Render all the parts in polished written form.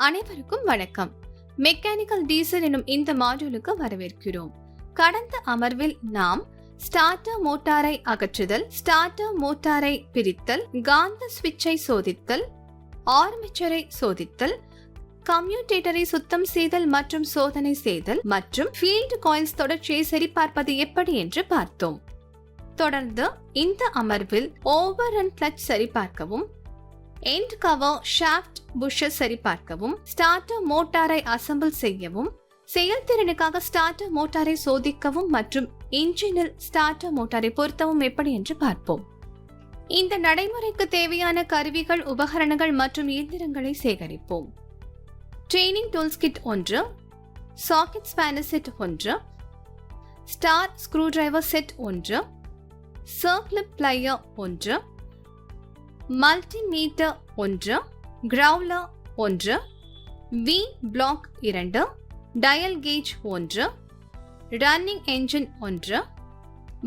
அனைவருக்கும் வணக்கம். Mechanical diesel எனும் இந்த மாடியூலுக்கு வரவேற்கிறோம். கடந்த அமர்வில் நாம் ஸ்டார்டர் மோட்டாரை அகற்றுதல், ஸ்டார்டர் மோட்டாரை பிரித்தல், காந்த சுவிட்சை சோதித்தல், ஆர்மேச்சரை சோதித்தல், கம்யூட்டேட்டரை சுத்தம் செய்தல் மற்றும் சோதனை செய்தல் மற்றும் ஃபீல்டு காயில்ஸ் தொடர்ச்சியை சரிபார்ப்பது எப்படி என்று பார்த்தோம். தொடர்ந்து இந்த அமர்வில் ஓவர் அண்ட் கிளட்ச் சரிபார்க்கவும், எண்ட் கவர் ஷாஃப்ட் புஷஸ் சரிபார்க்கவும், ஸ்டார்டர் மோட்டாரை அசெம்பிள் செய்யவும், செயல்திறனுக்காக ஸ்டார்டர் மோட்டாரை சோதிக்கவும் மற்றும் இன்ஜினில் ஸ்டார்டர் மோட்டாரை பொருத்தவும் எப்படி என்று பார்ப்போம். இந்த நடைமுறைக்கு தேவையான கருவிகள், உபகரணங்கள் மற்றும் இயந்திரங்களை சேகரிப்போம். Training tools kit 1, socket spanner set 1, star screwdriver set 1, circlip plier 1, multimeter 1, crawler 1, V block 2, dial gauge 1, running engine 1,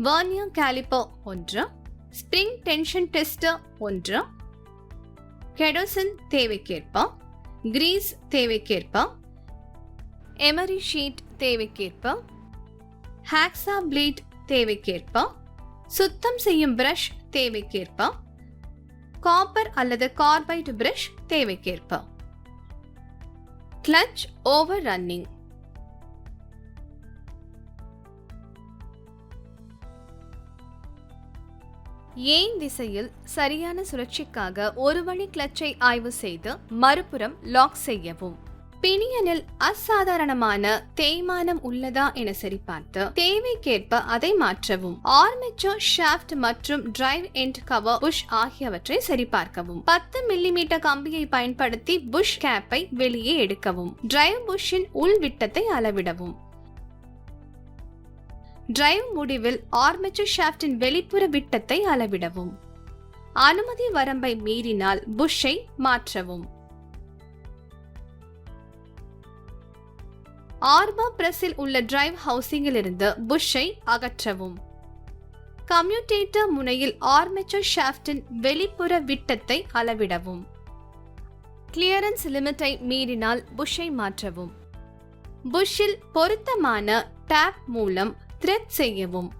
vernier calliper 1, spring tension tester 1, kerosene தேவைக்கேற்ப, கிரீஸ் தேவைக்கேற்ப, எமரி ஷீட் தேவைக்கேற்ப, ஹாக்ஸா பிளேட் தேவைக்கேற்ப, சுத்தம் செய்யும் brush தேவைக்கேற்ப, copper அல்லது carbide brush தேவைக்கேற்ப. Clutch over running. ஏன் திசையில் சரியான சுழற்சிக்காக ஒரு வழி கிளட்சை ஆய்வு செய்து மறுபுறம் லாக் செய்யவும். பினியனில் அசாதாரணமான தேய்மானம் உள்ளதா என சரிபார்த்து தேவைக்கேற்ப அதை மாற்றவும். ஆர்மேச்சர் ஷாஃப்ட் மற்றும் டிரைவ் எண்ட் கவர் புஷ் ஆகியவற்றை சரிபார்க்கவும். 10 மில்லிமீட்டர் கம்பியை பயன்படுத்தி புஷ் கேப்பை வெளியே எடுக்கவும். டிரைவ் புஷ்ஷின் உள் விட்டத்தை அளவிடவும். டிரைவ் முடிவில் ஆர்மேச்சர் ஷாஃப்டின் வெளிப்புற விட்டத்தை அளவிடவும். அனுமதி வரம்பை மீறினால் புஷ்ஷை மாற்றவும். ஆர்பர் பிரஸில் உள்ள டிரைவ் ஹவுசிங்கில் இருந்து புஷ்ஷை அகற்றவும். கம்யூட்டேட்டர் முனையில் ஆர்மேச்சர் ஷாஃப்டின் வெளிப்புற விட்டத்தை அளவிடவும். கிளியரன்ஸ் லிமிட்டை மீறினால் புஷ்ஷை மாற்றவும். புஷ்ஷில் பொருத்தமான டேப் மூலம் த்ரெட் செய்யவும்.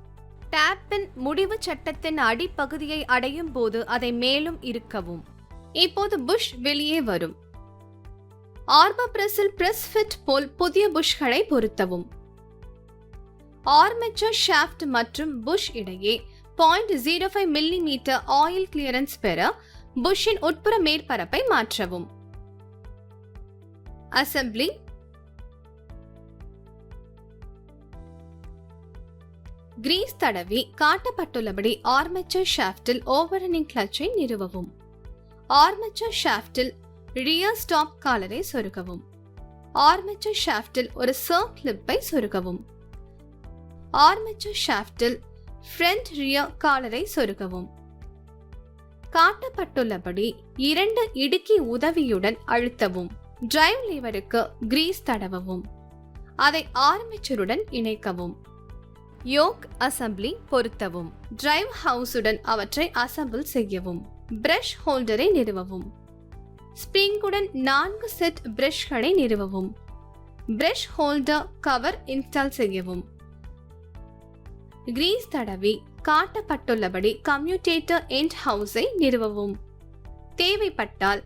டேப்பின் முடிவு சட்டத்தின் அடிப்பகுதியை அடையும் போது அதை மேலும் இறுக்கவும். இப்போது புஷ் வெளியே வரும். ஆர்பர் பிரஸில் பிரஸ் ஃபிட் போல் புதிய புஷ்களை பொருத்தவும். ஆர்மேச்சர் ஷாஃப்ட் மற்றும் புஷ் இடையே 0.05 மில்லிமீட்டர் ஆயில் கிளியரன்ஸ் பெற புஷ்ஷின் உட்புற மேற்பரப்பை மாற்றவும். அசெம்பிளி. கிரீஸ் தடவி காட்டப்பட்டுள்ளபடி ஆர்மேச்சர் ஷாஃப்டில் ஓவர்ரன்னிங் கிளட்சை நிறுவவும். ஆர்மேச்சர் ஷாஃப்டில் ரியர் ஸ்டாப் காலரை சொருகவும். ஆர்மேச்சர் ஷாஃப்டில் ஒரு சர்க்லிப்பை சொருகவும். ஆர்மேச்சர் ஷாஃப்டில் ஃப்ரண்ட் ரியர் காலரை சொருகவும். காட்டப்பட்டுள்ளபடி 2 இடுக்கி உதவியுடன் அழுத்தவும். டிரைவ் லீவருக்கு கிரீஸ் தடவவும். அதை ஆர்மேச்சருடன் இணைக்கவும். யோக் அசெம்பிளி பொருத்தவும். டிரைவ் ஹவுஸுடன் அவற்றை அசெம்பிள் செய்யவும். பிரஷ் ஹோல்டரை நிறுவவும். ஸ்ப்ரிங்குடன் 4 செட் பிரஷ்களை நிறுவவும். பிரஷ் ஹோல்டர் கவர் இன்ஸ்டால் செய்யவும். கிரீஸ் தடவி காட்டப்பட்டுள்ளபடி கம்யூட்டேட்டர் எண்ட் ஹவுஸை நிறுவவும். தேவைப்பட்டால்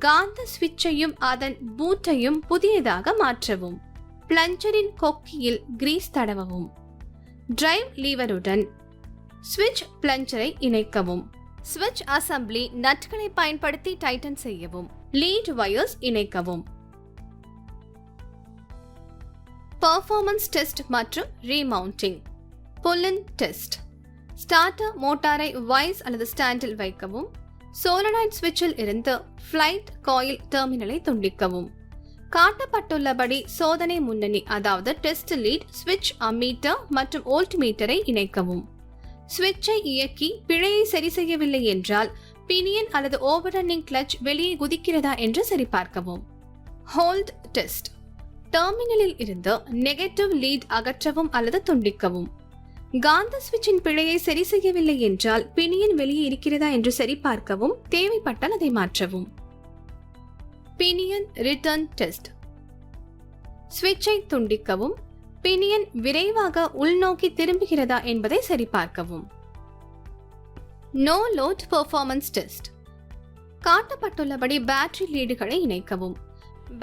காந்த சுவிட்சையும் அதன் பூட்டையும் புதியதாக மாற்றவும். பிளஞ்சரின் கொக்கியில் கிரீஸ் தடவவும். டிரைவ் லீவருடன் சுவிட்ச் பிளஞ்சரை இணைக்கவும். சுவிட்ச் அசெம்பிளி நட்களை பயன்படுத்தி டைட்டன் செய்யவும். லீட் வயர்ஸ் இணைக்கவும். பெர்ஃபார்மன்ஸ் டெஸ்ட் மற்றும் ரீமவுண்டிங். புல்-இன் டெஸ்ட். ஸ்டார்டர் மோட்டாரை வைஸ் அல்லது ஸ்டாண்டில் வைக்கவும். சோலனாய்ட் சுவிட்சில் இருந்து ஃபிளைட் காயில் டெர்மினலை துண்டிக்கவும். காட்டப்பட்டுள்ளபடி சோதனை முன்னணி அதாவது டெஸ்ட் லீட், சுவிட்ச் அம்மீட்டர் மற்றும் வோல்ட்மீட்டரை இணைக்கவும். சுவிட்சை இயக்கி பிழையை சரி செய்யவில்லை என்றால் பினியன் அல்லது ஓவர்ரன்னிங் கிளட்ச் வெளியே குதிக்கிறதா என்று சரிபார்க்கவும். Hold test. டெர்மினலில் இருந்து நெகட்டிவ் லீட் அகற்றவும் அல்லது துண்டிக்கவும். காந்த சுவிட்சின் பிழையை சரி செய்யவில்லை என்றால் பினியன் வெளியே இருக்கிறதா என்று சரிபார்க்கவும், தேவைப்பட்டால் அதை மாற்றவும். Pinion return test. சுவிட்சை துண்டிக்கவும், பினியன் விரைவாக உள்நோக்கி திரும்புகிறதா என்பதை சரிபார்க்கவும். No load performance test. காட்டப்பட்டுள்ளபடி பேட்டரி லீடுகளை இணைக்கவும்.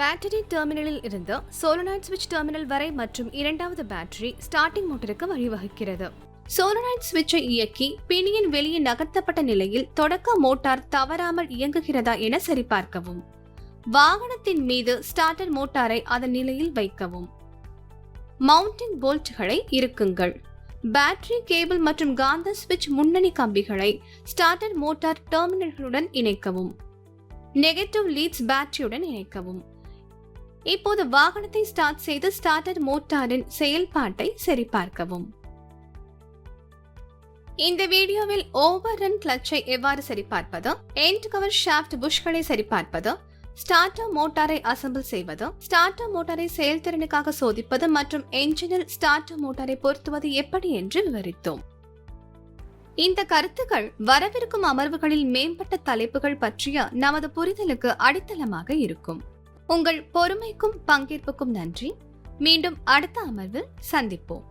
பேட்டரி டெர்மினலில் இருந்து சோலனாய்ட் சுவிட்ச் டெர்மினல் வரை மற்றும் இரண்டாவது பேட்டரி ஸ்டார்டிங் மோட்டருக்கு வழிவகுக்கிறது. சோலனாய்ட் சுவிட்சை இயக்கி பினியன் வெளியே நகர்த்தப்பட்ட நிலையில் தொடக்க மோட்டார் தவறாமல் இயங்குகிறதா என சரிபார்க்கவும். வாகனத்தின் மீது ஸ்டார்டர் மோட்டாரை அதன் நிலையில் வைக்கவும். மவுண்டிங் போல்ட்களை இறுக்குங்கள். பேட்டரி கேபிள் மற்றும் காந்த சுவிட்ச் முன்னணி கம்பிகளை ஸ்டார்டர் மோட்டார் டெர்மினல்களுடன் இணைக்கவும். நெகட்டிவ் லீட்ஸ் பேட்டரியுடன் இணைக்கவும். இப்போது வாகனத்தை ஸ்டார்ட் செய்து ஸ்டார்டர் மோட்டாரின் செயல்பாட்டை சரிபார்க்கவும். இந்த வீடியோவில் ஓவர் ரன் கிளட்சை எவ்வாறு சரிபார்ப்பது, எண்ட் கவர் ஷாஃப்ட் புஷ்களை சரிபார்ப்பது, ஸ்டார்டர் மோட்டாரை அசெம்பிள் செய்வது, ஸ்டார்டர் மோட்டாரை செயல்திறனுக்காக சோதிப்பது மற்றும் என்ஜினில் ஸ்டார்டர் மோட்டாரை பொருத்துவது எப்படி என்று விவரித்தோம். இந்த கருத்துக்கள் வரவிருக்கும் அமர்வுகளில் மேம்பட்ட தலைப்புகள் பற்றிய நமது புரிதலுக்கு அடித்தளமாக இருக்கும். உங்கள் பொறுமைக்கும் பங்கேற்புக்கும் நன்றி. மீண்டும் அடுத்த அமர்வில் சந்திப்போம்.